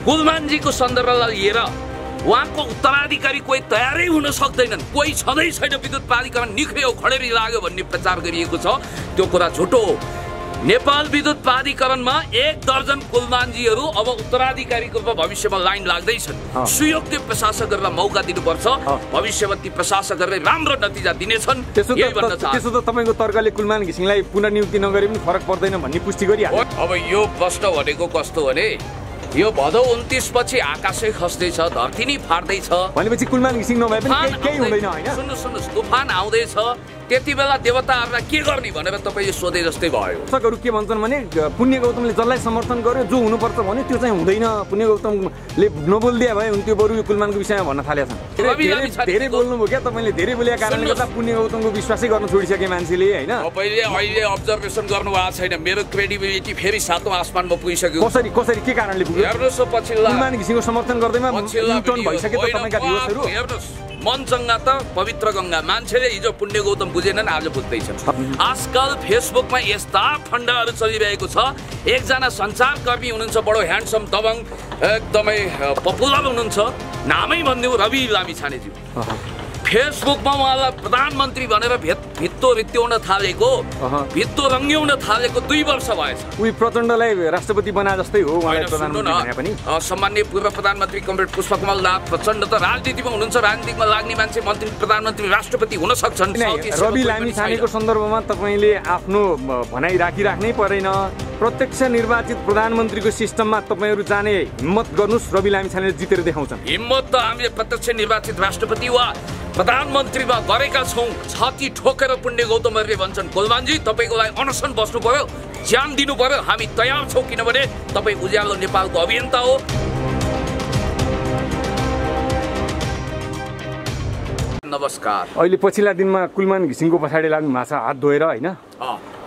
कुलमानजीको सन्दर्भलाई लिएर उहाँको उत्तराधिकारी कोही तयारै हुन सक्दैनन्, कोही छँदै छैन, विद्युत प्राधिकरण निख्रियो खडेरी लाग्यो भन्ने प्रचार गरिएको छ। त्यो कुरा झुटो हो। नेपाल विद्युत प्राधिकरणमा 1 दर्जन कुलमानजीहरू अब उत्तराधिकारीको रूपमा भविष्यमा लाइन लाग्दैछन्। सुयोग्य प्रशासकहरूलाई मौका दिनुपर्छ, भविष्यमा ती प्रशासकहरूले राम्रो नतिजा दिनेछन्। त्यसो त तपाईको तर्कले कुलमान घिसिङलाई पुनर्नियुक्ति नगरे पनि फरक पर्दैन भन्ने पुष्टि गरिहाल्यो। अब यो प्रश्न भनेको कस्तो भने यो भदौ 29 पछि आकाशै खस्दैछ, धरती नै फाट्दैछ भनेपछि कुलमान घिसिङ नभए पनि केही हुँदैन हैन। सुन्नुस्, तुफान आउँदैछ, त्यति बेला देवताहरूलाई के गर्ने भनेर तपाईले सोधे जस्तै भयो। दर्शकहरू के भन्छन् भने पुण्य गौतमले जसलाई समर्थन गर्यो, जो हुनुपर्छ भने त्यो चाहिँ हुँदैन, पुण्य गौतमले नबोल्दिया भए हुन्थ्यो, बरु यो कुलमानको विषयमा भन्न थालेछन्। धेरै बोल्नुभयो क्या तपाईले, धेरै बोलेका कारणले गर्दा पुण्य गौतमको विश्वासै गर्न छोडिसके मान्छेले हैन। तपाईले अहिले अब्जर्भेसन गर्नु भएको छैन, मेरो क्रेडिबिलिटी फेरि 7औं आसमानमा पुगिसक्यो। कसरी के कारणले पुग्यो? हेर्नुस् पछिल्ला कुलमान घिसिङको समर्थन गर्दैमा टर्न भइसके त तपाईका भ्युअर्सहरु। हेर्नुस्, मन चङ्गा त पवित्र गङ्गा, मान्छेले हिजो पुण्य गौतम बुझेनन्, आज बुझ्दैछन्। आजकल फेसबुकमा यस्ता फन्डाहरू चलिरहेको छ। एकजना सञ्चारकर्मी हुनुहुन्छ, बडो ह्यान्डसम दबङ, एकदमै पपुलर हुनुहुन्छ, नामै भनिदिउँ रवि लामिछानेज्यू। फेसबुकमा उहाँलाई प्रधानमन्त्री भनेर भित्तो रित्याउन थालेको, भित्तो रङ्ग्याउन थालेको 2 वर्ष भएछ। उही प्रचण्डलाई राष्ट्रपति बना जस्तै हो उहाँलाई प्रधानमन्त्री भने पनि। सम्माननीय पूर्व प्रधानमन्त्री कमरेड पुष्पकमल दाहाल प्रचण्ड त राजनीतिमा हुनुहुन्छ, राजनीतिमा लाग्ने मान्छे मन्त्री, प्रधानमन्त्री, राष्ट्रपति हुन सक्छन्। रवि लामिछानेको सन्दर्भमा तपाईले आफ्नो भनाइ राखिराख्नै परेन। प्रत्यक्ष निर्वाचित प्रधानमन्त्रीको सिस्टममा तपाईहरु जाने हिम्मत गर्नुस्, रवि लामिछानेले जितेर देखाउँछन्। हिम्मत त हामीले प्रत्यक्ष निर्वाचित राष्ट्रपति वा प्रधानमन्त्रीमा गरेका छौं। छाती ठोकेर पुण्य गौतमहरूले भन्छन्, कुलमानजी तपाईको लागि अनसन बस्नु पर्यो, ज्यान दिनु पर्यो, हामी तयार छौं, किनभने तपाई उज्यालो नेपालको अभियन्ता हो। नमस्कार। अहिले पछिल्ला दिनमा कुलमान घिसिङको पछाडि लाग्नु भएको छ हात धोएर हैन।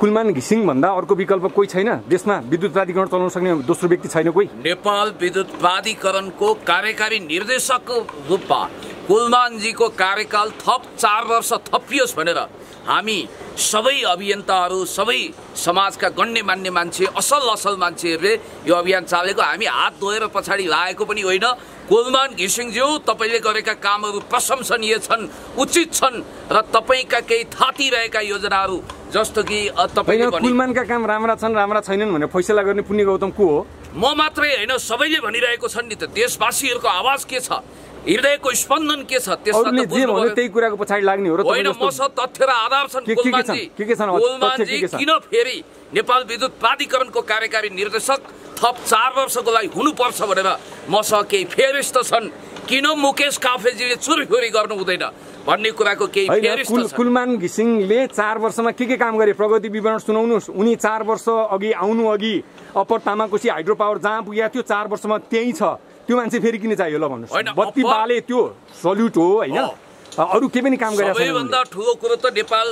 कुलमान घिसिङ भन्दा अर्को विकल्प कोही छैन देशमा? विद्युत प्राधिकरण चलाउन सक्ने दोस्रो व्यक्ति छैन कोही? नेपाल विद्युत प्राधिकरणको कार्यकारी निर्देशकको रूपमा कुलमानजीको कार्यकाल थप 4 वर्ष थपियोस् भनेर हामी सबै अभियन्ताहरू, सबै समाजका गण्यमान्य मान्छे, असल मान्छेहरूले यो अभियान चालेको। हामी हात धोएर पछाडि लागेको पनि होइन। कुलमान घिसिङज्यू, तपाईले गरेका कामहरू प्रशंसनीय छन्, उचित छन् र तपाईका केही थाती रहेका योजनाहरू जस्तो कि तपाईले भने कुलमानका काम राम्रा छन्, राम्रा छैनन् भनेर फैसला गर्ने पुण्य गौतम को हो? म मात्रै होइन, सबैले भनिरहेको छन् नि त। देशवासीहरूको आवाज के छ, हृदयको स्पन्दन के छ, त्यसमा त जे भन्यो त्यही कुराको पछाडि लाग्ने हो र होइन। मसँग तथ्य र आधार छन्। कुलमानजी किन फेरि नेपाल विद्युत प्राधिकरणको कार्यकारी निर्देशक थप 4 वर्षको लागि हुनुपर्छ भनेर मसँग केही फेरिस्त छन्। किन मुकेश काफेजीले चुरफुरी गर्नु हुँदैन भन्ने कुराको केही फेरिस्त छ। कुलमान घिसिङले 4 वर्षमा के काम गरे प्रगति विवरण सुनाउनुस्। उनी 4 वर्ष अघि आउनु अघि अप्पर तामाकोशी हाइड्रो पावर जहाँ पुगेको थियो 4 वर्षमा त्यही छ। त्यो मान्छे फेरि किन चाहियो ल भन्नुस्? बत्ती बाले त्यो सल्युट हो हैन। अरु के पनि काम गरेछ? सबैभन्दा ठुलो कुरो त नेपाल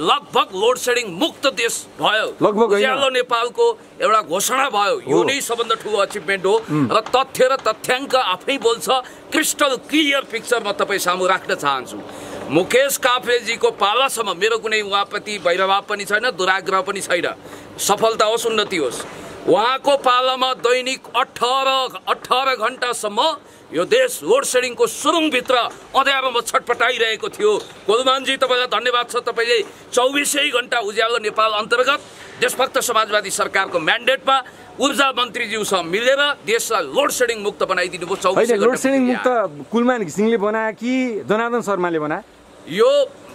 लगभग लोड सेडिङ मुक्त देश भयो। उज्यालो नेपालको एउटा घोषणा भयो। यो नै सबभन्दा ठुलो अचिभमेन्ट हो र तथ्य र तथ्याङ्क आफै बोल्छ। क्रिस्टल क्लियर पिक्चर म तपाई सामु राख्न चाहन्छु। मुकेश काफ्रेजीको पालासम्म मेरो कुनै उहाँप्रति वैरभाव पनि छैन, दुराग्रह पनि छैन। सफलता होस्, उन्नति होस्। उहाँको पालामा दैनिक 18 घण्टासम्म यो देश लोड सेडिङको सुरुङभित्र अँध्यारोमा छटपटाइरहेको थियो। कुलमानजी तपाईलाई धन्यवाद छ। तपाईले 24 घण्टा उज्यालो नेपाल अन्तर्गत देशभक्त समाजवादी सरकारको म्यान्डेटमा ऊर्जा मन्त्रीज्यूसँग मिलेर देशलाई लोड सेडिङ मुक्त बनाइदिनु भयो। 24 घण्टा लोड सेडिङ मुक्त कुलमान घिसिङले बनाए कि जनार्दन शर्माले बनाए? यो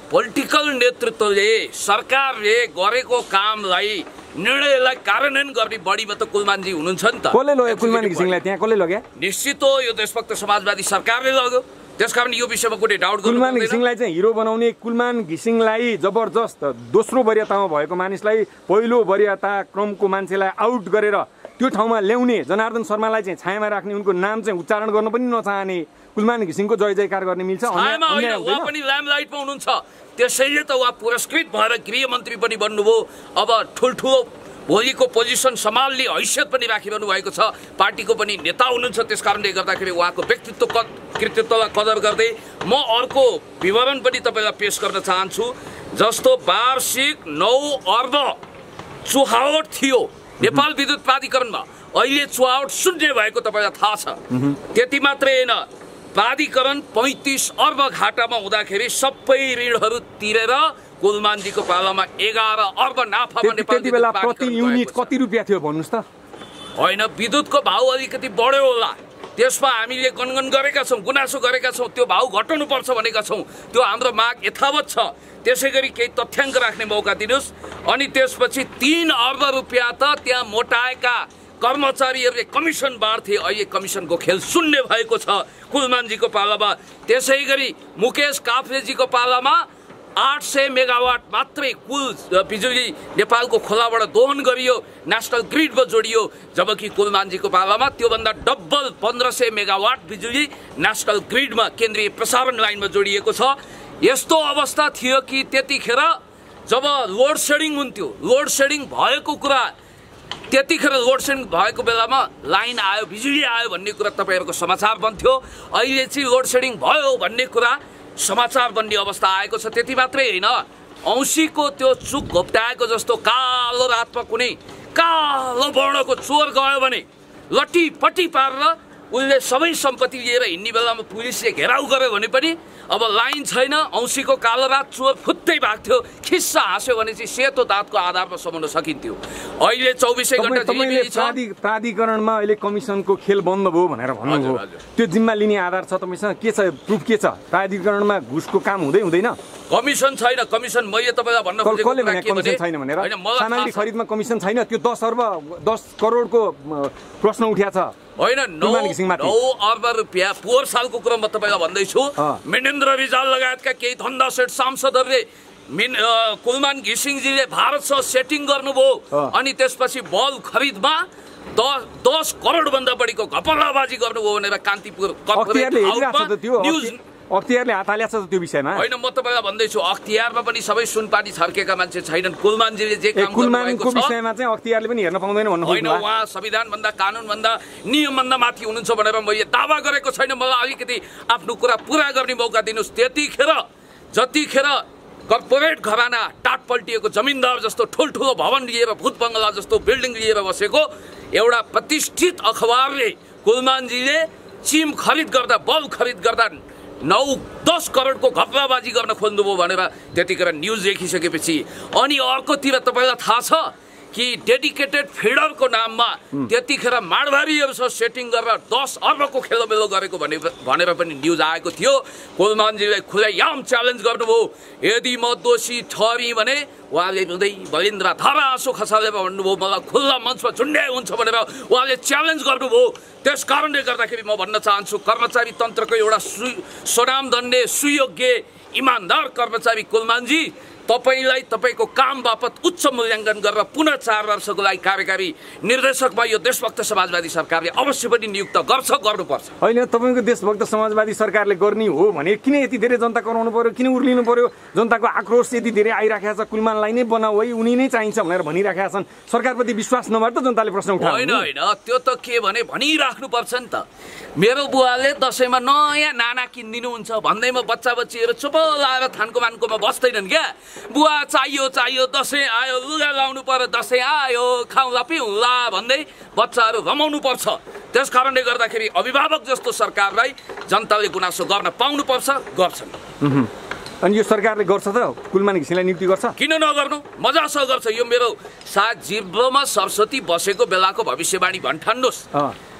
पोलिटिकल नेतृत्वले सरकारले गरेको कामलाई निर्णयलाई कार्यान्वयन गर्ने बढीमा त कुलमानजी हुनुहुन्छ नि त। कसले लग्यो कुलमान घिसिङलाई त्यहाँ? कसले लग्यो? निश्चित हो यो देशभक्त समाजवादी सरकारले लग्यो। त्यसकारण यो विषयमा कुनै डाउट गर्नु कुलमान घिसिङलाई चाहिँ हिरो बनाउने, कुलमान घिसिङलाई जबरजस्त दोस्रो वरियतामा भएको मानिसलाई पहिलो वरियता क्रमको मान्छेलाई आउट गरेर त्यो ठाउँमा ल्याउने, जनार्दन शर्मालाई चाहिँ छायामा राख्ने, उनको नाम चाहिँ उच्चारण गर्न पनि नचाहने, कुलमान घिसिङको जय जयकार गर्ने मिल्छ? उहाँ पनि ल्याम्पलाइटमा हुनुहुन्छ, त्यसैले त उहाँ पुरस्कृत भएर गृहमन्त्री पनि बन्नुभयो। अब ठुल्ठुलो भोलिको पोजिसन सम्हाल्ने हैसियत पनि राखिरहनु भएको छ। पार्टीको पनि नेता हुनुहुन्छ। त्यस कारणले गर्दाखेरि उहाँको व्यक्तित्व कृतित्वलाई कदर गर्दै म अर्को विवरण पनि तपाईलाई पेश गर्न चाहन्छु। जस्तो वार्षिक 9 अर्ब चुहावट थियो नेपाल विद्युत प्राधिकरणमा। अहिले चुहावट शून्य भएको तपाईँलाई थाहा छ। त्यति मात्रै होइन, प्राधिकरण 35 अर्ब घाटामा हुँदाखेरि सबै ऋणहरू तिरेर कुलमानजीको पालामा 11 अर्ब नाफामा नेपाल त्यति बेला प्रति युनिट कति रुपियाँ थियो भन्नुस् त? होइन, विद्युतको भाउ अलिकति बढ्यो होला, त्यसमा हामीले गणगण गरेका छौँ, गुनासो गरेका छौँ, त्यो भाउ घटाउनु पर्छ भनेका छौँ, त्यो हाम्रो माग यथावत छ। त्यसै गरी केही तथ्याङ्क राख्ने मौका दिनुहोस्। अनि त्यसपछि 3 अर्ब रुपियाँ त त्यहाँ मोटाएका कर्मचारीहरूले कमिसन बाँड्थे, अहिले कमिसनको खेल शून्य भएको छ कुलमानजीको पालामा। त्यसै गरी मुकेश काफ्लेजीको पालामा 800 मेगावाट मात्रै कुल बिजुली नेपालको खोलाबाट दोहन गरियो, नेसनल ग्रिडमा जोडियो, जबकि कुलमानजीको पालामा त्योभन्दा डबल 1500 मेगावाट बिजुली नेसनल ग्रिडमा केन्द्रीय प्रसारण लाइनमा जोडिएको छ। यस्तो अवस्था थियो कि त्यतिखेर जब लोड सेडिङ हुन्थ्यो, लोड सेडिङ भएको कुरा, त्यतिखेर लोड सेडिङ भएको बेलामा लाइन आयो, बिजुली आयो भन्ने कुरा तपाईँहरूको समाचार बन्थ्यो। अहिले चाहिँ लोड सेडिङ भयो भन्ने कुरा समाचार बन्ने अवस्था आएको छ। त्यति मात्रै होइन, औँसीको त्यो चुक घोप्टाएको जस्तो कालो रातमा कुनै कालो वर्णको चोर गयो भने लट्टीपट्टी पारेर उसले सबै सम्पत्ति लिएर हिँड्ने बेलामा पुलिसले घेराउ गर्यो भने पनि अब लाइन छैन, औँसीको कालो रात चोर फुत्तै भाग्थ्यो, खिस्सा हाँस्यो भने चाहिँ सेतो दाँतको आधारमा समाउन सकिन्थ्यो। अहिले 24 घण्टा प्राधिकरणमा अहिले कमिसनको खेल बन्द भयो भनेर भन्नुभयो, त्यो जिम्मा लिने आधार छ तपाईँसँग? के छ, प्रुफ के छ? प्राधिकरणमा घुसको काम हुँदै हुँदैन? कमिसन छैन, कमिसन मैले तपाईँलाई भन्न खोजेको कमिसन छैन भनेर सामग्री खरिदमा कमिसन छैन, त्यो 10 करोडको प्रश्न उठ्या छ। होइन, 9 अर्ब रुपियाँ पोहोर सालको कुरा म तपाईँलाई भन्दैछु। मेनेन्द्र रिजाल लगायतका केही धन्दा सेठ सांसदहरूले कुलमान घिसिङजीले भारतसँग सेटिङ गर्नुभयो, अनि त्यसपछि बल खरिदमा 10 करोड भन्दा बढीको घपलाबाजी गर्नुभयो भनेर कान्तिपुर अख्तियारले हात हालेको छ त्यो विषयमा। होइन, म तपाईँलाई भन्दैछु, अख्तियारमा पनि सबै सुनपानी छर्केका मान्छे छैनन्। कुलमानजीले जे काम गर्नुभएको छ विषयमा चाहिँ अख्तियारले पनि हेर्न पाउँदैन भन्नु होइन। उहाँ संविधानभन्दा, कानुनभन्दा, नियमभन्दा माथि हुनुहुन्छ भनेर मैले दावा गरेको छैन। मलाई अलिकति आफ्नो कुरा पुरा गर्ने मौका दिनुहोस्। जतिखेर कर्पोरेट घराना टाट पल्टिएको जमिनदार जस्तो ठुल्ठुलो भवन लिएर, भूत बङ्गला जस्तो बिल्डिङ लिएर बसेको एउटा प्रतिष्ठित अखबारले कुलमानजीले चिम खरिद गर्दा, बल्ब खरिद गर्दा 9-10 करोडको घपलाबाजी गर्न खोज्नुभयो भनेर त्यतिखेर न्युज देखिसकेपछि, अनि अर्कोतिर तपाईँलाई थाहा छ कि डेडिकेटेड फिडरको नाममा त्यतिखेर माडवारीहरूसँग सेटिङ गरेर 10 अर्बको खेलोमेलो गरेको भनेर पनि न्युज आएको थियो। कुलमानजीले खुलेआम च्यालेन्ज गर्नुभयो, यदि म दोषी ठहरी भने उहाँले हुँदै बलिन्द्र धारा आँसु खसालेर भन्नुभयो मलाई खुल्ला मञ्चमा झुन्ड्याइ हुन्छ भनेर उहाँले च्यालेन्ज गर्नुभयो। त्यस कारणले गर्दाखेरि म भन्न चाहन्छु, कर्मचारी तन्त्रको एउटा स्वनामधन्य, सुयोग्य, इमान्दार कर्मचारी कुलमानजी, तपाईलाई तपाईँको काम बापत उच्च मूल्याङ्कन गरेर पुनः 4 वर्षको लागि कार्यकारी निर्देशकमा यो देशभक्त समाजवादी सरकारले अवश्य पनि नियुक्त गर्नुपर्छ। होइन, तपाईँको देशभक्त समाजवादी सरकारले गर्ने हो भने किन यति धेरै जनता कराउनु पर्यो, किन उर्लिनु पर्यो? जनताको आक्रोश यति धेरै आइराखेको छ, कुलमानलाई नै बनाऊ है, उनी नै चाहिन्छ भनेर भनिराखेका छन्। सरकारप्रति विश्वास नभएर त जनताले प्रश्न उठायो। होइन, त्यो त के भने भनिराख्नु पर्छ नि त। मेरो बुवाले दसैँमा नयाँ नाना किनिदिनुहुन्छ भन्दैमा बच्चा बच्चीहरू चुप लाएर थानको मानकोमा बस्दैनन् क्या। बुवा चाहियो, दसैँ आयो, लुगा लाउनु पर्यो, दसैँ आयो, खाउँला पिउँला भन्दै बच्चाहरू रमाउनु पर्छ। त्यस कारणले गर्दाखेरि अभिभावक जस्तो सरकारलाई जनताले गुनासो गर्न पाउनुपर्छ, गर्छन्। अनि यो सरकारले गर्छ त? कुलमान घिसिङलाई नियुक्ति गर्छ? किन नगर्नु, मजासँग गर्छ। यो मेरो साथ जिब्रोमा सरस्वती बसेको बेलाको भविष्यवाणी भन्ठान्नुहोस्।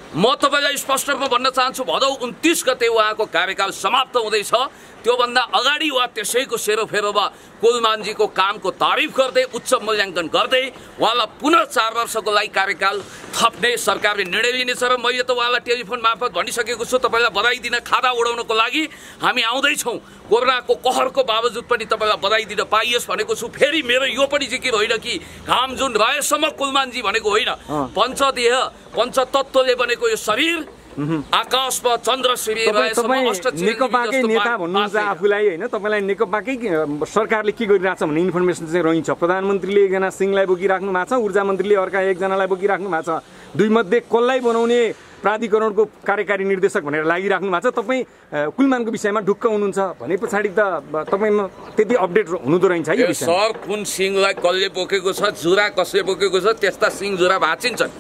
म तपाईँलाई स्पष्ट रूपमा भन्न चाहन्छु, भदौ 29 गते उहाँको कार्यकाल समाप्त हुँदैछ। त्योभन्दा अगाडि वा त्यसैको सेरोफेरोमा कुलमानजीको कामको तारिफ गर्दै, उच्च मूल्याङ्कन गर्दै उहाँलाई पुनः 4 वर्षको लागि कार्यकाल थप्ने सरकारले निर्णय लिनेछ। र मैले त उहाँलाई टेलिफोन मार्फत भनिसकेको छु, तपाईँलाई बधाई दिन, खादा उडाउनको लागि हामी आउँदैछौँ। कोरोनाको कहरको बावजुद पनि तपाईँलाई बधाई दिन पाइयोस् भनेको छु। फेरि मेरो यो पनि जिकिर होइन कि घाम जुन रहेसम्म कुलमानजी भनेको होइन, पञ्चदेह पञ्चतत्त्वले बनेको यो शरीर आकाशमा चन्द्र सूर्य नेकपाकै नेता भन्नुहुन्छ आफूलाई होइन? तपाईँलाई नेकपाकै सरकारले के गरिरहेछ भन्ने इन्फर्मेसन चाहिँ रहन्छ। प्रधानमन्त्रीले एकजना सिंहलाई बोकिराख्नु भएको छ, ऊर्जा मन्त्रीले अर्का एकजनालाई बोकिराख्नु भएको छ, दुई मध्ये कसलाई बनाउने प्राधिकरणको कार्यकारी निर्देशक भनेर लागिराख्नु भएको छ। तपाईँ कुलमानको विषयमा ढुक्क हुनुहुन्छ भने पछाडि त तपाईँमा त्यति अपडेट हुनुहुँदो रहेछ यो विषयमा। सर, कुन सिंहलाई कसले बोकेको छ, जुरा कसले बोकेको छ, त्यस्ता सिंह जुरा भाँचिन्छन्।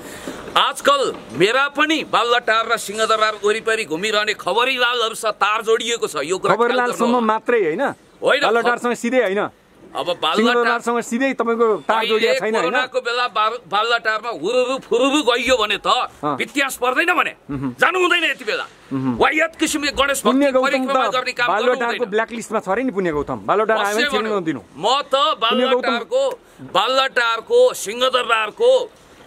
आजकल मेरा पनि बालुवाटार र सिंहदरबार वरिपरि घुमिरहने खबरीलालहरुसँग तार जोडिएको छ। यो कुरा खबरलालसम्म मात्रै हैन, बालुवाटारसँग सिधै हैन, अब बालुवाटारसँग सिधै तपाईको तार जोडिएको छैन हैन। कोरोनाको बेला बालुवाटारमा हुरुरु फुरुरु गइयो भने त इतिहास पर्दैन भने जानु हुँदैन। यति बेला वायत किसिमले गणेश भक्ति परिक्रमा गर्ने काम गर्नु हुँदैन। बालुवाटारको ब्ल्याक लिस्टमा छ रे नि पुण्य गौतम, बालुवाटार आएन छिर्न नदिनु। म त बालुवाटारको सिंहदरबारको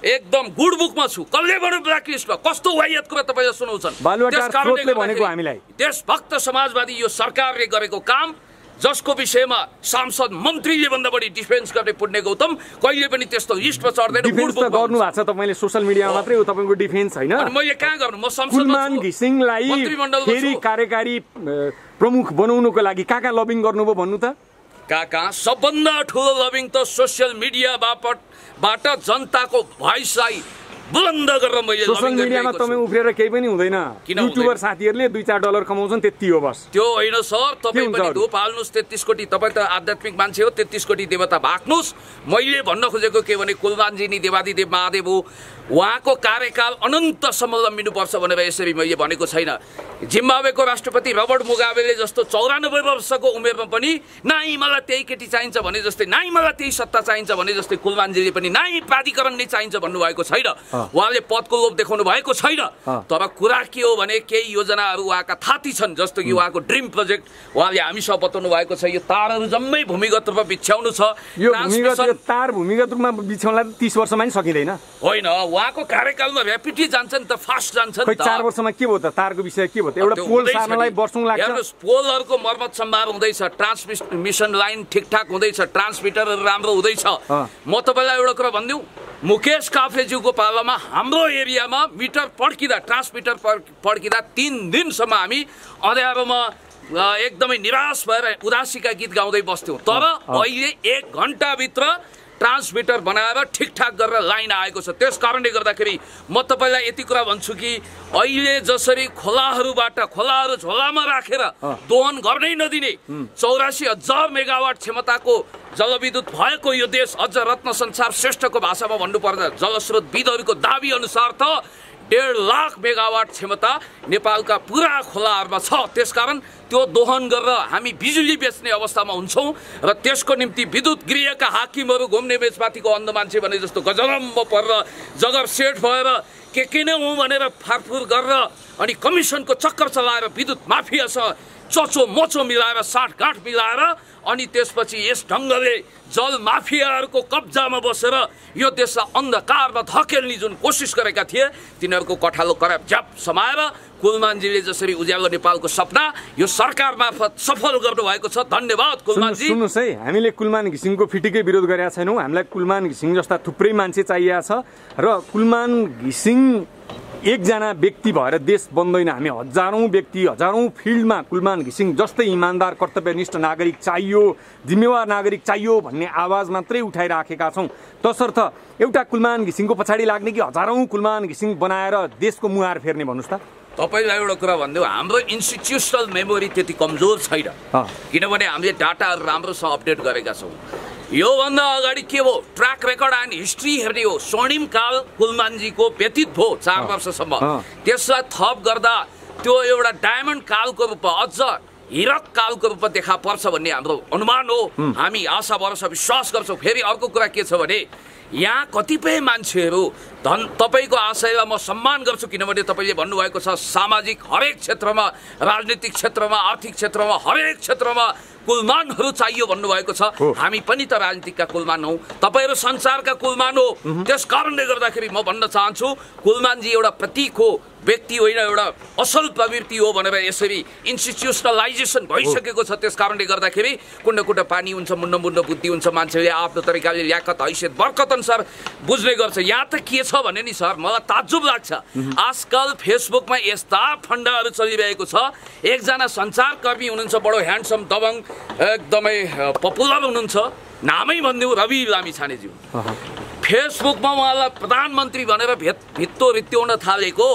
एकदम गुड बुकमा छु। कसले भन्यो ब्ल्याक लिस्टमा? कस्तो वायत कुरा तपाईले सुनाउँछन्? बालुवाटार स्रोतले भनेको हामीलाई देशभक्त समाजवादी यो सरकारले गरेको काम जसको विषयमा सांसद मन्त्रीले भन्दा बढी डिफेन्स गर्ने पुण्य गौतम कहिले पनि त्यस्तो लिस्टमा चढ्दैन। डिफेन्स त गर्नु भएको छ तपाईले सोशल मिडियामा मात्रै हो तपाईँको डिफेन्स हैन। अनि मैले कहाँ गर्नु? म संसदमा छु। कुलमान घिसिङलाई फेरि कार्यकारी प्रमुख बनाउनुको लागि कहाँ लबिङ गर्नुभयो भन्नु त? कहाँ सबभन्दा ठुलो लबिङ त सोशल मिडिया बाट जनताको भोइसलाई बुलन्द गरेर मैले सोशल मिडियामा तपाईँ उफ्रेर केही पनि हुँदैन। युट्युबर साथीहरूले $2-4 कमाउँछन्, त्यति हो बस। त्यो होइन सर, तपाईँ पनि धुप हाल्नुहोस्। 33 कोटी तपाईँ त आध्यात्मिक मान्छे हो, 33 कोटी देवता भाग्नुहोस्। मैले भन्न खोजेको के भने कुलमानजी नि देवादिदेव महादेव हो, उहाँको कार्यकाल अनन्तसम्म लम्बिनुपर्छ भनेर यसरी मैले भनेको छैन। जिम्बाब्वेको राष्ट्रपति रबर्ट मुगाबेले जस्तो 94 वर्षको उमेरमा पनि नाइ मलाई त्यही केटी चाहिन्छ भने जस्तै, नाइ मलाई त्यही सत्ता चाहिन्छ भने जस्तै कुलमानजीले पनि नाइ प्राधिकरण नै चाहिन्छ भन्नुभएको छैन। उहाँले पदको लोभ देखाउनु भएको छैन। तर कुरा के हो भने केही योजनाहरू उहाँका थाती छन्, जस्तो कि उहाँको ड्रिम प्रोजेक्ट उहाँले हामीसँग बताउनु भएको छ। यो तारहरू जम्मै भूमिगत रूपमा बिछ्याउनु छ। यो तार भूमिगत रूपमा बिछ्याउनलाई 30 वर्षमा नि सकिँदैन होइन। उहाँको कार्यकालमा ऱ्यापिडली जान्छ नि त, फास्ट जान्छ नि त। 4 वर्षमा के भयो त? तारको विषय के भयो त? एउटा पोल सार्नलाई वर्षौं लाग्छ। हेर्नुस्, पोलहरुको मर्मत सम्भार हुँदैछ, ट्रान्समिसन लाइन ठिकठाक हुँदैछ, ट्रान्समिटरहरु राम्रो हुँदैछ। म तपाईलाई एउटा कुरा भन्दिउ, मुकेश काफ्लेज्यूको पालामा हाम्रो एरियामा मिटर पड्किँदा, ट्रान्समिटर पड्किँदा 3 दिनसम्म हामी अँध्यारोमा एकदमै निराश भएर उदासीका गीत गाउँदै बस्थ्यौं। तर अहिले 1 घण्टाभित्र ट्रान्समिटर बनाएर ठिकठाक गरेर लाइन आएको छ। त्यस कारणले गर्दाखेरि म तपाईलाई यति कुरा भन्छु कि अहिले जसरी खोलाहरू झोलामा राखेर दोहन गर्नै नदिने 84,000 मेगावाट क्षमताको जलविद्युत भएको यो देश अझ रत्न संसार श्रेष्ठको भाषामा भन्नुपर्दा जलस्रोतविदहरूको दाबी अनुसार त 1.5 लाख मेगावाट क्षमता नेपालका पुरा खोलाहरूमा छ। त्यसकारण त्यो दोहन गरेर हामी बिजुली बेच्ने अवस्थामा हुन्छौं र त्यसको निम्ति विद्युत गृहका हाकिमहरू घुम्ने बेचपातीको अन्ध मान्छे भने जस्तो गजरम्ब परेर जगर सेट भएर के नै हो भनेर फारफुर गरेर अनि कमिसनको चक्कर चलाएर विद्युत माफियासँग चचो मोचो मिलाएर साठगाँठ मिलाएर अनि त्यसपछि यस ढङ्गले जल माफियाहरूको कब्जामा बसेर यो देशलाई अन्धकारमा धकेल्ने जुन कोसिस गरेका थिए तिनीहरूको कठालो कराप झ्याप समाएर कुलमानजीले जसरी उज्यालो नेपालको सपना यो सरकार मार्फत सफल गर्नु भएको छ। धन्यवाद कुलमानजी। सुन्नुस् है, हामीले कुलमान घिसिङको फिटिकै विरोध गरेका छैनौं। हामीलाई कुलमान घिसिङ जस्ता थुप्रै मान्छे चाहिएको छ र कुलमान घिसिङ एकजना व्यक्ति भएर देश बन्दैन। हामी हजारौं व्यक्ति, हजारौं फिल्डमा कुलमान घिसिङ जस्तै इमानदार कर्तव्यनिष्ठ नागरिक चाहियो, जिम्मेवार नागरिक चाहियो भन्ने आवाज मात्रै उठाइराखेका छौं। तसर्थ एउटा कुलमान घिसिङको पछाडि लाग्ने कि हजारौं कुलमान घिसिङ बनाएर देशको मुहार फेर्ने भन्नुस् त? तपाईलाई एउटा कुरा भन्दिउ, हाम्रो इन्स्टिट्युसनल मेमोरी त्यति कमजोर छैन, किनभने हामीले डाटाहरू राम्रोसँग अपडेट गरेका छौं। योभन्दा अगाडि के भयो, ट्र्याक रेकर्ड एन्ड हिस्ट्री हेर्ने हो। स्वर्णिम काल कुलमानजीको व्यतीत भयो 4 वर्षसम्म। त्यसलाई थप गर्दा त्यो एउटा डायमन्ड कालको रूपमा, अझ हिरक कालको रूपमा देखा पर्छ भन्ने हाम्रो अनुमान हो। हामी आशा भरोसा विश्वास गर्छौं। फेरि अर्को कुरा के छ भने यहाँ कतिपय मान्छेहरू तपाईको आशयलाई म सम्मान गर्छु, किनभने तपाईले भन्नुभएको छ सामाजिक हरेक क्षेत्रमा, राजनीतिक क्षेत्रमा, आर्थिक क्षेत्रमा, हरेक क्षेत्रमा कुलमानहरू चाहियो भन्नुभएको छ। हामी पनि त राजनीतिकका कुलमान हौ, तपाईहरू संसारका कुलमान हो। त्यस कारणले गर्दाखेरि म भन्न चाहन्छु कुलमानजी एउटा प्रतीक हो, व्यक्ति होइन, एउटा असल प्रवृत्ति हो भनेर यसरी इन्स्टिट्युसनलाइजेसन भइसकेको छ। त्यस कारणले गर्दाखेरि कुण्ड पानी हुन्छ, मुण्ड बुद्धि हुन्छ, मान्छेले आफ्नो तरिकाले ल्याकत हैसियत बरकत अनुसार बुझ्ने गर्छ। यहाँ त के छ भने नि सर, मलाई ताज्जुब लाग्छ आजकल फेसबुकमा यस्ता फन्डाहरू चलिरहेको छ। एकजना सञ्चारकर्मी हुनुहुन्छ, बडो ह्यान्डसम दबङ, एकदमै पपुलर हुनुहुन्छ, नामै भन्दिउ रवि लामिछानेज्यू। फेसबुकमा उहाँलाई प्रधानमन्त्री भनेर भित्तो रित्याउन थालेको,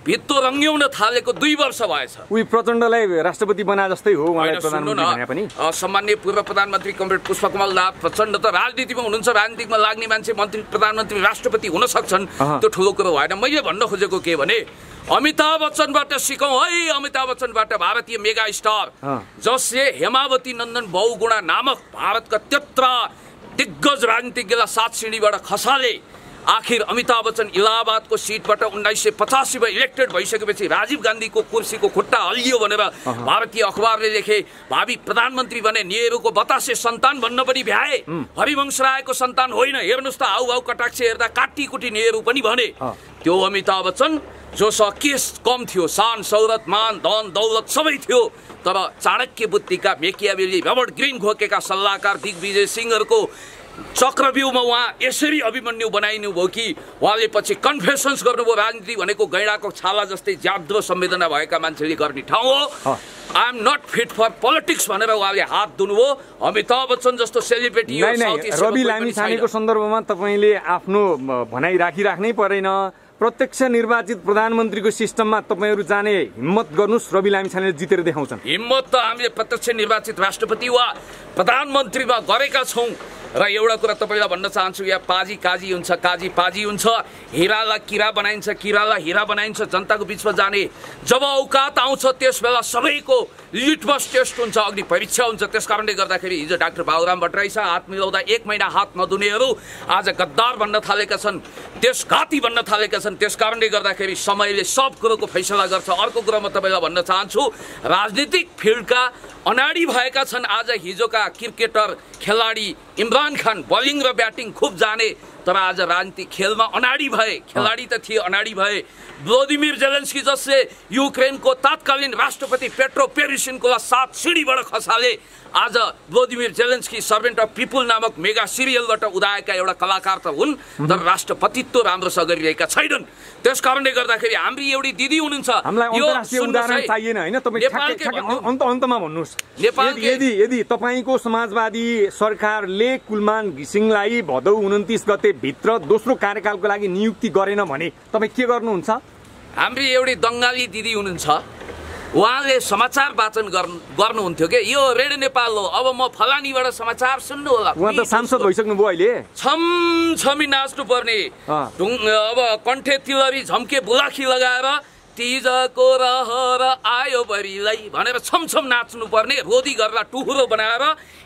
भित्तो रङ्ग्याउन थालेको 2 वर्ष भएछ। उही प्रचण्डलाई राष्ट्रपति बना जस्तै हो उहाँलाई प्रधानमन्त्री भने पनि। सम्माननीय पूर्व प्रधानमन्त्री कमरेड पुष्पकमल दाहाल प्रचण्ड त राजनीतिमा हुनुहुन्छ, राजनीतिमा लाग्ने मान्छे मन्त्री प्रधानमन्त्री राष्ट्रपति हुन सक्छन्, त्यो ठुलो कुरो भएन। मैले भन्न खोजेको के भने अमिताभ बच्चनबाट सिकौँ है, अमिताभ बच्चनबाट भारतीय मेगा स्टार जसले हेमावती नन्दन बहुगुणा नामक भारतका 13 दिग्गज राजनीतिज्ञलाई 7 सिँढीबाट खसाले। आखिर अमिताभ बच्चन इलाहाबादको सिटबाट 1985 मा इलेक्टेड भइसकेपछि राजीव गान्धीको कुर्सीको खुट्टा हल्लियो भनेर भारतीय अखबारले लेखे। भावी प्रधानमन्त्री भने नेहरूको बतासे सन्तान भन्न पनि भ्याए, हरिवंश रायको सन्तान होइन। हेर्नुहोस् त हाउभाउ कटाक्ष हेर्दा काटीकुटी नेहरू पनि भने। त्यो अमिताभ बच्चन जोसँग केस कम थियो, शान शौरत मान धन दौलत सबै थियो, तर चाणक्य बुद्धिका मेकियावेली रबर्ट ग्रीन घोकेका सल्लाहकार दिग्विजय सिंहहरूको चक्रव्यूहमा उहाँ यसरी अभिमन्यु बनाइनु भयो कि उहाँले पछि कन्फेसन्स गर्नुभयो राजनीति भनेको गैँडाको छाला जस्तै ज्याद्रो संवेदना भएका मान्छेले गर्ने ठाउँ हो। I am not fit for politics भनेर उहाँले हात धुनुभयो। अमिताभ बच्चन जस्तो सेलिब्रिटी रवि लामिछानेको सन्दर्भमा तपाईँले आफ्नो भनाइ राखिराख्नै परेन। प्रत्यक्ष निर्वाचित प्रधानमन्त्रीको सिस्टममा तपाईँहरू जाने हिम्मत गर्नुहोस्, रवि लामिछानेले जितेर देखाउँछन्। हिम्मत त हामीले प्रत्यक्ष निर्वाचित राष्ट्रपति वा प्रधानमन्त्रीमा गरेका छौँ। र एउटा कुरा तपाईँलाई भन्न चाहन्छु, यहाँ पाजी काजी हुन्छ, काजी पाजी हुन्छ, हिरालाई किरा बनाइन्छ, किरालाई हिरा बनाइन्छ। जनताको बिचमा जाने जब औकात आउँछ त्यस बेला सबैको लिटमस टेस्ट हुन्छ, अग्नि परीक्षा हुन्छ। त्यस कारणले गर्दाखेरि हिजो डाक्टर बाबुराम भट्टराईसँग हात मिलाउँदा 1 महिना हात नधुनेहरू आज गद्दार भन्न थालेका छन्, देशघाती भन्न थालेका छन्। त्यस कारणले गर्दाखेरि समयले सब कुरोको फैसला गर्छ। अर्को कुरा म तपाईँलाई भन्न चाहन्छु, राजनीतिक फिल्डका अनाडी भएका छन् आज हिजोका क्रिकेटर खेलाडी इमरान खान। बलिङ र ब्याटिङ खुब जाने, तर आज राजनीतिक खेलमा अनाडी भए। खेलाडी त थिए, अनाडी भए। भ्लादिमिर जेलेन्स्की जसले युक्रेनको तत्कालीन राष्ट्रपति पेट्रो पेरिसिनकोलाई 7 सिँढीबाट खसाले। आज Vladimir Zelensky servant of people नामक मेगा सिरियलबाट उदाएका एउटा कलाकार त हुन्, तर राष्ट्रपतित्व राम्रोसँग गरिरहेका छैनन्। त्यस कारणले गर्दाखेरि हाम्री एउटी दिदी हुनुहुन्छ, यो उदाहरण चाहिएन हैन। तपाईँ अन्तमा भन्नुहोस्, यदि तपाईँको समाजवादी सरकारले कुलमान घिसिङलाई भदौ 29 गते भित्र दोस्रो कार्यकालको लागि नियुक्ति गरेन भने तपाईँ के गर्नुहुन्छ? हाम्री एउटी दङ्गाली दिदी हुनुहुन्छ, उहाँले समाचार वाचन गर्नुहुन्थ्यो के, यो रेडियो नेपाल हो, अब म फलानीबाट समाचार सुन्नु होला। उहाँ त सांसद भइसक्नु भयो अहिले। छमछमी नाच्नु पर्ने, अब कण्ठे तिलरी झम्के बुलाखी लगाएर तिजको रहर आयो बरिलाई भनेर छमछम नाच्नु पर्ने, रोदी गरेर टुहुरो बनाएर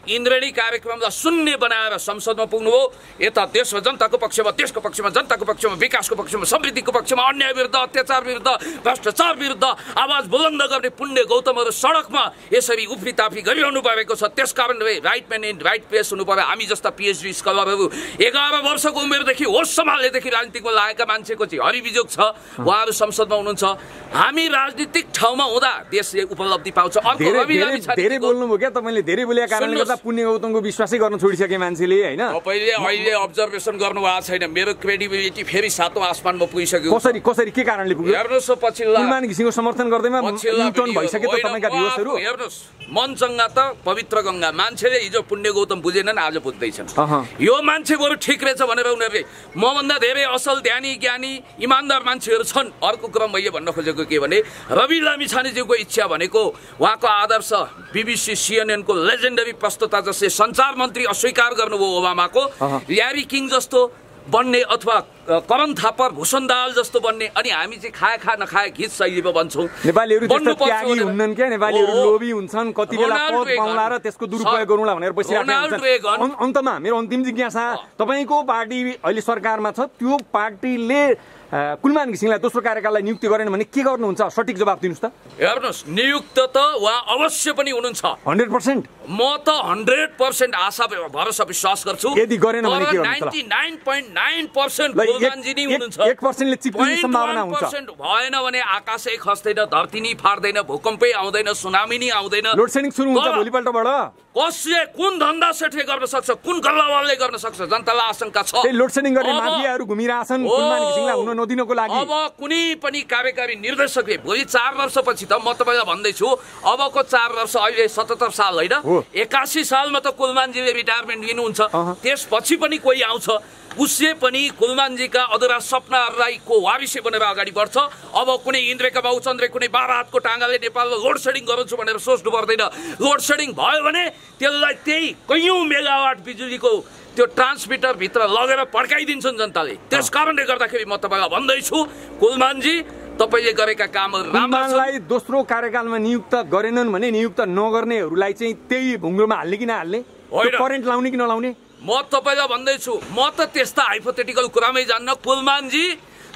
इन्द्रेणी कार्यक्रमलाई शून्य बनाएर संसदमा पुग्नुभयो। यता देशमा जनताको पक्षमा, देशको पक्षमा, जनताको पक्षमा, विकासको पक्षमा, समृद्धिको पक्षमा, अन्याय विरुद्ध, अत्याचार विरुद्ध, भ्रष्टाचार विरुद्ध आवाज बुलन्द गर्ने पुण्य गौतमहरू सडकमा यसरी उफ्रीताफ्री गरिरहनु परेको छ। त्यस कारणले right man in right place हुनु पर्यो। हामी जस्ता पिएचडी स्कलरहरू 11 वर्षको उमेरदेखि होस सम्हालेदेखि राजनीतिमा लागेका मान्छेको चाहिँ हरिबिजोग छ, उहाँहरू संसदमा हुनुहुन्छ। हामी राजनीतिक ठाउँमा हुँदा देशले उपलब्धि पाउँछ। धेरै बोल्नुभयो क्या तपाईँले, धेरै बोलेका कारणले गर्दा पुण्य गौतमको विश्वासै गर्न छोडिसके मान्छेले हैन। तपाईले अहिले अब्जर्भेसन गर्नु भएको छैन, मेरो क्रेडिबिलिटी फेरि 7औं आसमानमा पुगिसक्यो। कसरी के कारणले पुग्यो? हेर्नुस् पछिल्ला कुलमान घिसिङको समर्थन गर्दैमा इन्टर्न भइसके त तपाईका भ्युअर्सहरु। हेर्नुस्, मनचंगा त पवित्र गंगा, मान्छेले हिजो पुण्य गौतम बुझेनन्, आज बुझ्दैछन्। यो मान्छे बरु ठिक रहेछ भनेर उनीहरुले मभन्दा धेरै असल ध्यानी ज्ञानी इमानदार मान्छेहरु छन्। अर्को क्रम मैले भन्न खोजेको के भने, रवि लामिछानेज्यूको इच्छा भनेको उहाँको आदर्श बीबीसी सीएनएन को लेजेन्डरी प्रस्तुता जसले संचार मन्त्री अस्वीकार गर्नुभयो ओबामाको, ल्यारी किङ जस्तो बन्ने अथवा करण थापर भूषण दाहाल जस्तो बन्ने। अनि हामी चाहिँ खाए खा नखाए गीत शैलीमा बन्छौँ। नेपालीहरु त्यस्तो त्यागी हुन्नन् के, नेपालीहरु लोभी हुन्छन्, कति बेला पद पाउला र त्यसको दुरुपयोग गरौँला भनेर बसिरहेका हुन्छन्। अन्तमा मेरो अन्तिम जिज्ञासा, तपाईको पार्टी अहिले सरकारमा छ, त्यो पार्टीले कुलमान घिसिङलाई दोस्रो कार्यकाललाई नियुक्ति गरेन भने के गर्नुहुन्छ? सठिक जवाफ दिनुस् त। हेर्नुस्, नियुक्त त उहाँ अवश्य पनि हुनुहुन्छ 100%। म त 100% आशा भरोसा विश्वास गर्छु। यदि गरेन भने के गर्नुहुन्छ? 99.9% कुलमानजी नै हुनुहुन्छ। 1% ले चिप्लिने सम्भावना हुन्छ। 1% भएन भने आकाशै खस्दैन, धरती नै फाट्दैन, भूकम्पै आउँदैन, सुनामी नै आउँदैन, लोड सेडिङ सुरु हुन्छ भोलिपल्टबाट। कसले कुन धन्दा सेठले गर्न सक्छ, कुन गल्लावालले गर्न सक्छ? जनतालाई आशंका छ। त्यही लोड सेडिङ गर्ने माफियाहरू घुमिरहेछन् कुलमान घिसिङलाई हुन नदिनको लागि। अब कुनै पनि कार्यकारी निर्देशकले भोलि 4 वर्षपछि त म तपाईलाई भन्दैछु, अबको 4 वर्ष, अहिले 77 साल होइन, 81 सालमा त कुलमानजीले रिटायरमेन्ट लिनुहुन्छ, त्यसपछि पनि कोही आउँछ। उसले पनि कुलमानजीका अधुरा सपनाहरूलाई को वारिसे बनेर अगाडि बढ्छ। अब कुनै इन्द्रका बाउ चन्द्र कुनै 12 हातको टाँगाले नेपालमा लोड सेडिङ गराउँछु भनेर सोच्नु पर्दैन। लोड सेडिङ भयो भने त्यसलाई त्यही कैयौँ मेगावाट बिजुलीको त्यो ट्रान्समिटर भित्र लगेर पड्काइदिन्छन् जनताले। त्यस कारणले गर्दाखेरि म तपाईँलाई भन्दैछु कुलमानजी तपाईले गरेका कामहरू कुलमानलाई दोस्रो कार्यकालमा नियुक्त गरेनन् भने नियुक्त नगर्नेहरूलाई चाहिँ त्यही भुङ्ग्रोमा हाल्ने कि नहाल्ने, करेन्ट लाउने कि नलाउने? म तपाईलाई भन्दैछु, म त त्यस्ता हाइपोथेटिकल कुरामै जान्न। कुलमानजी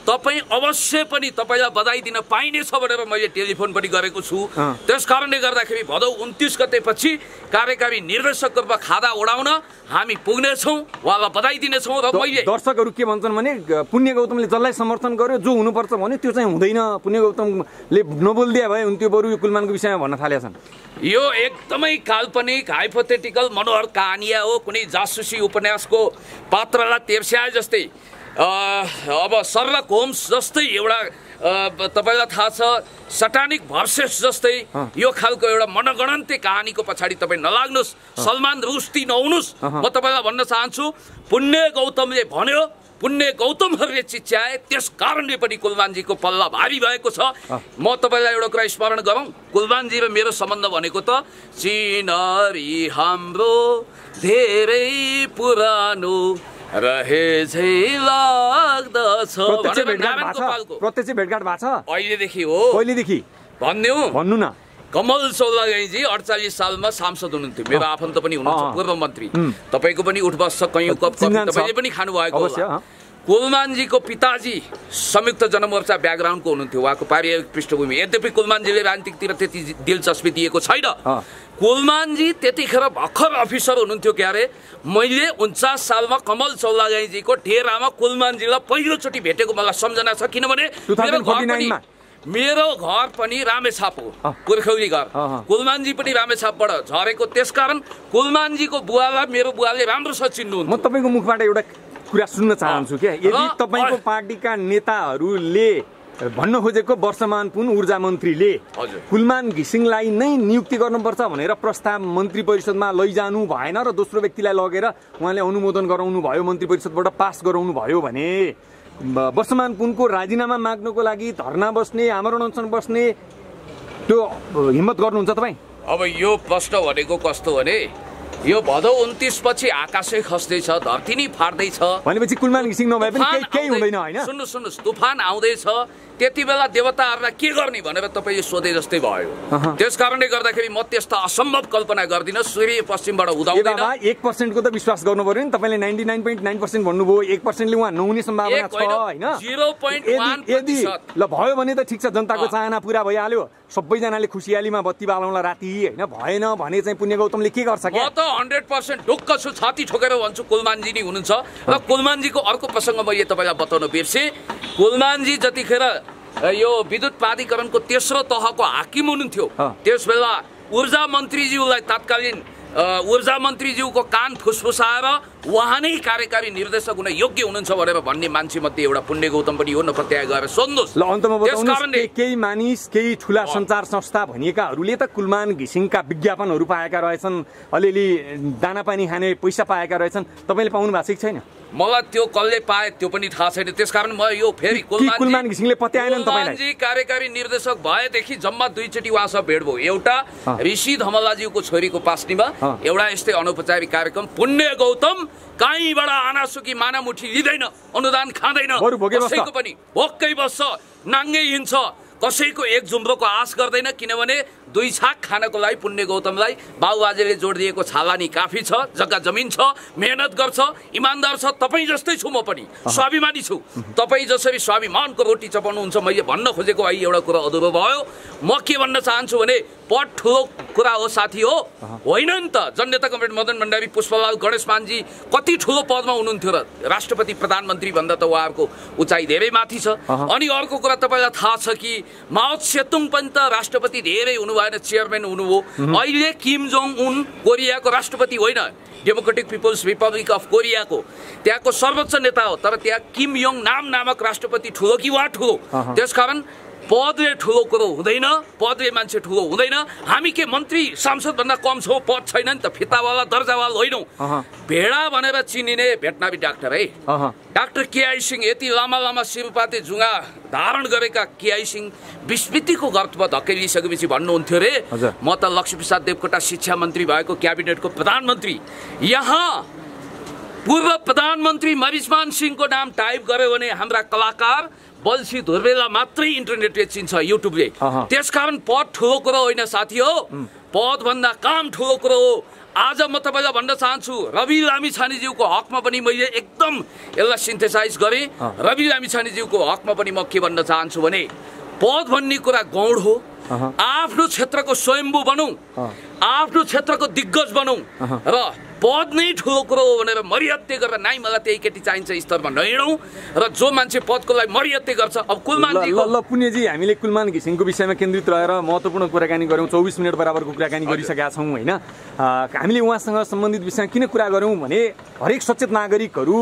तपाईँ अवश्य पनि तपाईँलाई बधाई दिन पाइनेछ भनेर मैले टेलिफोन पनि गरेको छु। त्यस कारणले गर्दाखेरि भदौ 29 गतेपछि कार्यकारी निर्देशकको रूपमा खादा उडाउन हामी पुग्नेछौँ, उहाँलाई बधाई दिनेछौँ। र मैले दर्शकहरू के भन्छन् भने पुण्य गौतमले जसलाई समर्थन गर्यो जो हुनुपर्छ भने त्यो चाहिँ हुँदैन, पुण्य गौतमले नबोलिदिए भए हुन्थ्यो, बरु यो कुलमानको विषयमा भन्न थालेका छन्। यो एकदमै काल्पनिक हाइपोथेटिकल मनोहर कहानिया हो। कुनै जासुसी उपन्यासको पात्रलाई तेर्स्याए जस्तै, अब सर्लक होम्स जस्तै एउटा तपाईलाई थाहा छ सटानिक भर्सेस जस्तै यो खालको एउटा मनगणन्ते कहानीको पछाडि तपाईँ नलाग्नुहोस्, सलमान रुस्ती नहुनुहोस्। म तपाईँलाई भन्न चाहन्छु पुण्य गौतमले भन्यो, पुण्य गौतमहरूले चिच्याए, त्यस कारणले पनि कुलमानजीको पल्ला भारी भएको छ। म तपाईँलाई एउटा कुरा स्मरण गरौँ, कुलमानजी र मेरो सम्बन्ध भनेको त चिनरी हाम्रो धेरै पुरानो रहे झै लाग्दछ। प्रत्यक्ष भेटघाट भएको छ अहिलेदेखि हो? कहिलेदेखि भन्नु न। कमल चौलागाईजी 48 सालमा सांसद हुनुहुन्थ्यो, मेरो आफन्त पनि हुनुहुन्छ, पूर्व मन्त्री। तपाईँको पनि उठबस छ, कैयौँ कप तपाईँले पनि खानुभएको होला। कुलमानजीको पिताजी संयुक्त जनमोर्चा ब्याकग्राउन्डको हुनुहुन्थ्यो, उहाँको पारिवारिक पृष्ठभूमि। यद्यपि कुलमानजीले राजनीतिकतिर त्यति दिलचस्पी दिएको छैन। कुलमानजी त्यतिखेर भर्खर अफिसर हुनुहुन्थ्यो क्यारे। मैले 49 सालमा कमल चौलागाईजीको डेरामा कुलमानजीलाई पहिलोचोटि भेटेको मलाई सम्झना छ, किनभने मेरो घर पनि रामेछाप हो, पुर्खौली घर। कुलमानजी पनि रामेछापबाट झरेको, त्यसकारण कुलमानजीको बुवालाई मेरो बुवाले राम्रोसँग चिन्नुहुन्थ्यो। म तपाईँको मुखबाट एउटा कुरा सुन्न चाहन्छु क्या, यदि तपाईँको पार्टीका नेताहरूले भन्न खोजेको वर्षमान पुन ऊर्जा मन्त्रीले कुलमान घिसिङलाई नै नियुक्ति गर्नुपर्छ भनेर प्रस्ताव मन्त्री परिषदमा लैजानु भएन र दोस्रो व्यक्तिलाई लगेर उहाँले अनुमोदन गराउनु भयो, मन्त्री परिषदबाट पास गराउनु भयो भने वर्षमान पुनको राजीनामा माग्नको लागि धरना बस्ने, आमरण अनसन बस्ने त्यो हिम्मत गर्नुहुन्छ तपाईँ? अब यो प्रश्न भनेको कस्तो भने यो भदौ 29 पछि आकाशै खस्दैछ, धरती नै फाट्दैछ भनेपछि कुलमान घिसिङ नभए पनि केही हुँदैन हैन? सुन्नुहोस्, तुफान आउँदैछ, त्यति बेला देवताहरूलाई के गर्ने भनेर तपाईँले सोधे जस्तै भयो। त्यस कारणले गर्दाखेरि म त्यस्ता असम्भव कल्पना गर्दिनँ। सूर्य पश्चिमबाट उदाउँदैन। 1% को त विश्वास गर्नु पर्यो नि, तपाईँले 99.9% भन्नुभयो, 1%ले उहाँ नहुने सम्भावना छ हैन? 0.1% यदि ल भयो भने त ठिक छ, जनताको चाहना पूरा भइहाल्यो, सबैजनाले खुसियालीमा बत्ती बालौँला राति हैन? भएन भने चाहिँ पुण्य गौतमले के गर्छ? म त 100% ढुक्क छु, छाती ठोकेर भन्छु कुलमानजी नै हुनुहुन्छ। र कुलमानजीको अर्को प्रसङ्ग मैले तपाईँलाई बताउन बिर्सेँ। कुलमानजी जतिखेर यो विद्युत प्राधिकरणको तेस्रो तहको हाकिम हुनुहुन्थ्यो, त्यस बेला ऊर्जा मन्त्रीज्यूलाई तत्कालीन ऊर्जा मन्त्रीज्यूको कान फुसफुसाएर उहाँ नै कार्यकारी निर्देशक हुन योग्य हुनुहुन्छ भनेर भन्ने मान्छे मध्ये एउटा पुण्य गौतम पनि हो। नप्रत्याय गएर सोध्नुहोस्। ल अन्तमा बताउनुहोस्, केही मानिस, केही ठुला सञ्चार संस्था भनिएकाहरूले त कुलमान घिसिङका विज्ञापनहरू पाएका रहेछन्, अलिअलि दानापानी खाने पैसा पाएका रहेछन्, तपाईँले पाउनु भएको छैन? मलाई त्यो कसले पाए त्यो पनि थाहा छैन। त्यसकारण म यो फेरि कुलमान घिसिङले पत्याएनन् तपाईलाई? कुलमानजी कार्यकारी निर्देशक भएदेखि जम्मा 2 चोटि उहाँसँग भेट भयो। एउटा ऋषि धमलाज्यूको छोरीको पास्नीमा एउटा यस्तै अनौपचारिक कार्यक्रम। पुण्य गौतम कहीँबाट आनासुकी मानामुठी लिँदैन, अनुदान खाँदैन, कसैको पनि भोक्कै बस्छ, नाङ्गै हिँड्छ, कसैको एक जुम्रोको आश गर्दैन, किनभने 2 छाक खानको लागि पुण्य गौतमलाई बाबुबाजेले जोड दिएको छालानी काफी छ, जग्गा जमिन छ, मेहनत गर्छ, इमान्दार छ। तपाईँ जस्तै छु म पनि, स्वाभिमानी छु। तपाईँ जसरी स्वाभिमानको रोटी चपाउनुहुन्छ, मैले भन्न खोजेको अहिले एउटा कुरा अधुरो भयो। म के भन्न चाहन्छु भने पट ठुलो कुरा हो साथी हो, होइन नि त? जननेता कमरेड मदन भण्डारी, पुष्पलाल गणेशमानजी कति ठुलो पदमा हुनुहुन्थ्यो र राष्ट्रपति प्रधानमन्त्री भन्दा त उहाँहरूको उचाइ धेरै माथि छ। अनि अर्को कुरा तपाईँलाई थाहा छ कि माओ सेतुङ पनि त राष्ट्रपति धेरै हुनु भएन, चेयरम्यान हुनुभयो। अहिले किम जोङ उन कोरियाको राष्ट्रपति होइन, डेमोक्रेटिक पिपल्स रिपब्लिक अफ कोरियाको त्यहाँको सर्वोच्च नेता हो, तर त्यहाँ किम योङ नामक राष्ट्रपति ठुलो कि उहाँ ठुलो? त्यसकारण पदले ठुलो कुरो हुँदैन, पदले मान्छे ठुलो हुँदैन। हामी के मन्त्री सांसद भन्दा कम छौँ, पद छैन नि त, फितावाला दर्जावाला होइनौँ। भेडा भनेर चिनिने भेटनारी डाक्टर है, डाक्टर केआई सिंह। यति लामा लामा शिरपाते जुङ्गा धारण गरेका केआई सिंह विस्मृतिको गर्तमा धकेलिसकेपछि भन्नुहुन्थ्यो रे, म त लक्ष्मीप्रसाद देवकोटा शिक्षा मन्त्री भएको क्याबिनेटको प्रधानमन्त्री, यहाँ पूर्व प्रधानमन्त्री मरिचमान सिंहको नाम टाइप गर्यो भने हाम्रा कलाकार बल्छी धुर्वेला मात्रै इन्टरनेटले चिन्छ, युट्युबले। त्यसकारण पद ठुलो कुरो होइन साथी हो, पदभन्दा काम ठुलो कुरो हो। आज म तपाईँलाई भन्न चाहन्छु, रवि लामिछानेज्यूको हकमा पनि मैले एकदम यसलाई सिन्थेसाइज गरेँ। रवि लामिछानेज्यूको हकमा पनि म के भन्न चाहन्छु भने, पद भन्ने कुरा गौड हो। आफ्नो क्षेत्रको स्वयम्भू बनौँ, आफ्नो क्षेत्रको दिग्गज बनौँ र पद नै ठुलो कुरो हो भनेर मरिहत्ते गरेर नाइ मलाई त्यही केटी चाहिन्छ स्तरमा नहिँडौँ र जो मान्छे पदको लागि मरिहत्ते गर्छ। अब कुलमानजीको ल पुण्यजी, हामीले कुलमान घिसिङको विषयमा केन्द्रित रहेर महत्त्वपूर्ण कुराकानी गऱ्यौँ, 24 मिनट बराबरको कुराकानी गरिसकेका छौँ होइन। हामीले उहाँसँग सम्बन्धित विषयमा किन कुरा गऱ्यौँ भने, हरेक सचेत नागरिकहरू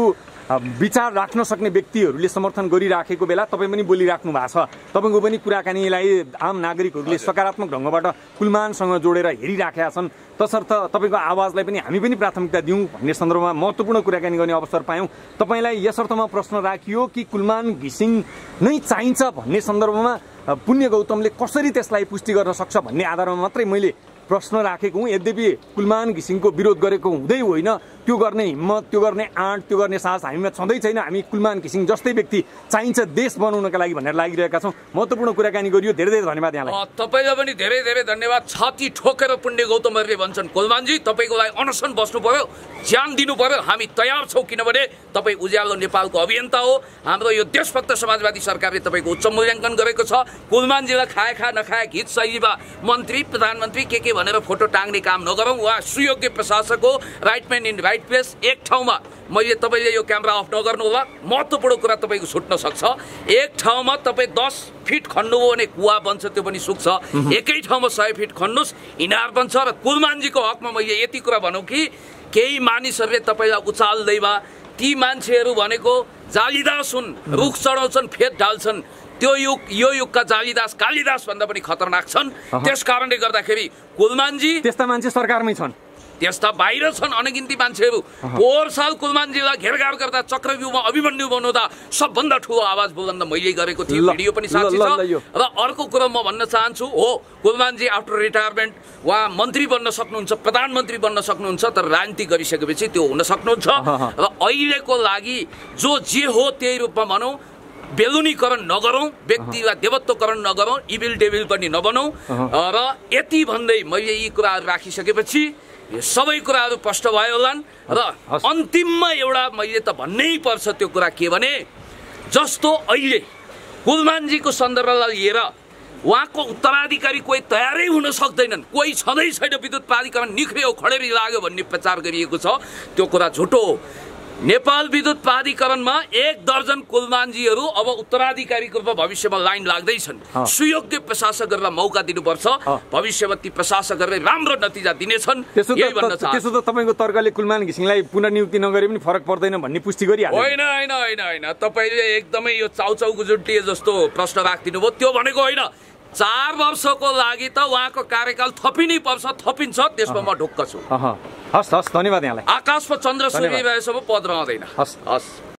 विचार राख्न सक्ने व्यक्तिहरूले समर्थन गरिराखेको बेला तपाईँ पनि बोलिराख्नु भएको छ। तपाईँको पनि कुराकानीलाई आम नागरिकहरूले सकारात्मक ढङ्गबाट कुलमानसँग जोडेर हेरिराखेका छन्। तसर्थ तपाईँको आवाजलाई पनि हामी पनि प्राथमिकता दिउँ भन्ने सन्दर्भमा महत्त्वपूर्ण कुराकानी गर्ने अवसर पायौँ। तपाईँलाई यसर्थमा प्रश्न राखियो कि कुलमान घिसिङ नै चाहिन्छ भन्ने सन्दर्भमा पुण्य गौतमले कसरी त्यसलाई पुष्टि गर्न सक्छ भन्ने आधारमा मात्रै मैले प्रश्न राखेको हुँ। यद्यपि कुलमान घिसिङको विरोध गरेको हुँदै होइन, त्यो गर्ने हिम्मत, त्यो गर्ने आँट, त्यो गर्ने साहस हामीमा छँदै छैन। हामी कुलमान घिसिङ जस्तै व्यक्ति चाहिन्छ देश बनाउनका लागि भनेर लागिरहेका छौँ। महत्त्वपूर्ण कुराकानी गरियो, धेरै धेरै धन्यवाद यहाँलाई। तपाईँलाई पनि धेरै धेरै धन्यवाद। छाती ठोकेर पुण्य गौतमहरूले भन्छन्, कुलमानजी तपाईँको लागि अनसन बस्नु पर्यो, ज्यान दिनु पर्यो, हामी तयार छौँ, किनभने तपाईँ उज्यालो नेपालको अभियन्ता हो। हाम्रो यो देशभक्त समाजवादी सरकारले तपाईँको उच्च मूल्याङ्कन गरेको छ। कुलमानजीलाई खाए खा नखाए गीत शैलीमा मन्त्री प्रधानमन्त्री के भनेर फोटो टाङ्ने काम नगरौँ। उहाँ सुयोग्य प्रशासक हो, right man in right place. एक ठाउँमा मैले तपाईँले यो क्यामेरा अफ नगर्नु होला, महत्त्वपूर्ण कुरा तपाईँको छुट्न सक्छ। एक ठाउँमा तपाईँ 10 फिट खन्नुभयो भने कुवा बन्छ, त्यो पनि सुक्छ। एकै ठाउँमा 100 फिट खन्नुहोस्, इनार बन्छ। र कुलमानजीको हकमा मैले यति कुरा भनौँ कि केही मानिसहरूले तपाईँलाई उचाल्दैमा, ती मान्छेहरू भनेको जालीदास हुन्, रुख चढाउँछन्, फेद ढाल्छन्। त्यो युग यो युगका जालीदास कालिदास भन्दा पनि खतरनाक छन्। त्यस कारणले गर्दाखेरि कुलमानजी, त्यस्ता मान्छे सरकारमै छन्, त्यस्ता बाहिर छन् अनगिन्ती मान्छेहरू। पोहोर साल कुलमानजीलाई घेरघार गर्दा, चक्रव्यूहमा अभिमन्यु बनाउँदा सबभन्दा ठुलो आवाज बुलन्द मैले गरेको थिएँ, भिडियो पनि साक्षी छ। र अर्को कुरा म भन्न चाहन्छु, हो कुलमानजी आफ्टर रिटायरमेन्ट उहाँ मन्त्री बन्न सक्नुहुन्छ, प्रधानमन्त्री बन्न सक्नुहुन्छ, तर राजनीति गरिसकेपछि त्यो हुन सक्नुहुन्छ। र अहिलेको लागि जो जे हो त्यही रूपमा भनौँ, बेलुनीकरण नगरौँ, व्यक्तिलाई देवत्वकरण नगरौँ, इभिल डेभिल पनि नबनौँ। र यति भन्दै मैले यी कुराहरू राखिसकेपछि यो सबै कुराहरू स्पष्ट भयो होला। र अन्तिममा एउटा मैले त भन्नै पर्छ त्यो कुरा के भने, जस्तो अहिले कुलमानजीको सन्दर्भलाई लिएर उहाँको उत्तराधिकारी कोही तयारै हुन सक्दैनन्, कोही छँदै छैन, विद्युत प्राधिकरण निख्रियो, खडेरी लाग्यो भन्ने प्रचार गरिएको छ, त्यो कुरा झुटो हो। नेपाल विद्युत प्राधिकरणमा 1 दर्जन कुलमानजीहरू अब उत्तराधिकारीको रूपमा भविष्यमा लाइन लाग्दैछन्। सुयोग्य प्रशासक गरेर मौका दिनुपर्छ, भविष्यमा ती प्रशासकहरूले राम्रो नतिजा दिनेछन्। यही भन्न चाहन्छु। त्यसो त तपाईँको तर्कले कुलमान घिसिङलाई पुनर्नियुक्ति नगरे पनि फरक पर्दैन भन्ने पुष्टि गरिहाल्यो। होइन होइन होइन होइन, तपाईँले एकदमै यो चाउचाउ गुजुट्टी जस्तो प्रश्न राखिदिनु भयो, त्यो भनेको होइन। 4 वर्षको लागि त उहाँको कार्यकाल थपिनै पर्छ, थपिन्छ, त्यसमा म ढुक्क छु। हस् हस्, धन्यवाद यहाँलाई। आकाशमा चन्द्र सूर्य रहेसम्म पद रहँदैन। हस् हस्।